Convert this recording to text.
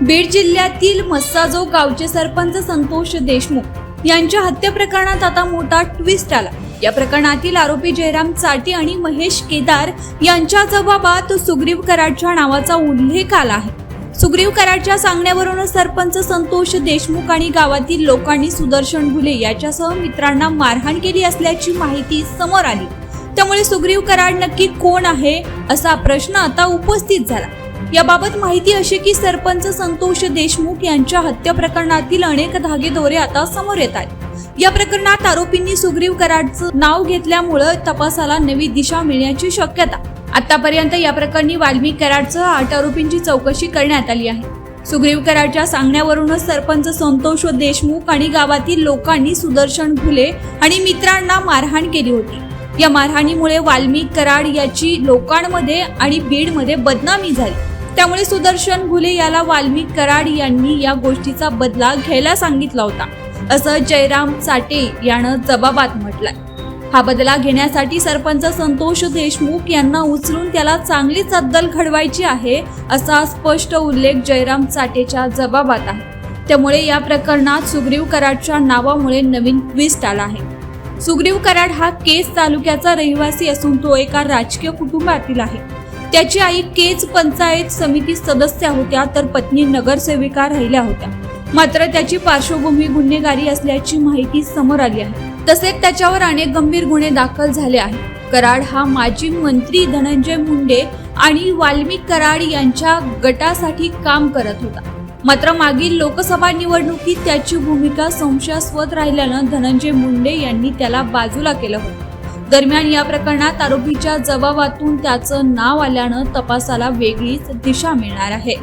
बीड जिल्ह्यातील मस्साजोग गावचे सरपंच संतोष देशमुख यांच्या हत्या प्रकरणात आता मोठा ट्विस्ट आला। या प्रकरणातील आरोपी जयराम चाटे आणि महेश केदार यांच्या जबाबात सुग्रीव कराडच्या नावाचा उल्लेख आला आहे। सुग्रीव कराडच्या सांगण्यावरून सरपंच संतोष देशमुख आणि गावातील लोकांनी सुदर्शन घुले याच्यासह मित्रांना मारहाण केली असल्याची माहिती समोर आली। त्यामुळे सुग्रीव कराड नक्की कोण आहे असा प्रश्न आता उपस्थित झाला। याबाबत माहिती अशी की सरपंच संतोष देशमुख यांच्या हत्या प्रकरणातील अनेक धागेदोरे आता समोर येत आहेत। या प्रकरणात आरोपींनी सुग्रीव कराडचं नाव घेतल्यामुळे तपासाला नवी दिशा मिळण्याची शक्यता। आतापर्यंत या प्रकरणी वाल्मिक कराडसह 8 आरोपींची चौकशी करण्यात आली आहे। सुग्रीव कराडच्या सांगण्यावरूनच सरपंच संतोष देशमुख आणि गावातील लोकांनी सुदर्शन घुले आणि मित्रांना मारहाण केली होती। या मारहाणीमुळे वाल्मिक कराड याची लोकांमध्ये आणि बीडमध्ये बदनामी झाली। त्यामुळे सुदर्शन घुले याला वाल्मिक कराड यांनी या गोष्टीचा बदला घ्यायला सांगितला होता, असं जयराम चाटे यानं जबाबात म्हटलंय। हा बदला घेण्यासाठी सरपंच संतोष देशमुख यांना उचलून त्याला चांगलीच अद्दल घडवायची आहे, असा स्पष्ट उल्लेख जयराम चाटेच्या जबाबात आहे। त्यामुळे या प्रकरणात सुग्रीव कराडच्या नावामुळे नवीन ट्विस्ट आला आहे। सुग्रीव कराड हा केज तालुक्याचा रहिवासी असून तो एका राजकीय कुटुंबातील आहे। त्याची आई केज पंचायत समिती सदस्य होत्या तर पत्नी नगरसेविका राहिल्या होत्या। मात्र त्याची पार्श्वभूमी गुन्हेगारी असल्याची माहिती समोर आली आहे। तसेच त्याच्यावर अनेक गंभीर गुन्हे दाखल झाले आहेत। कराड हा माजी मंत्री धनंजय मुंडे आणि वाल्मिक कराड यांच्या गटासाठी काम करत होता। मात्र मागील लोकसभा निवडणुकीत त्याची भूमिका संशयास्पद राहिल्यानं धनंजय मुंडे यांनी त्याला बाजूला केलं होतं। दरम्यान या प्रकरणात आरोपीच्या जबाबातून त्याचं नाव आल्यानं तपासाला वेगळीच दिशा मिळणार आहे।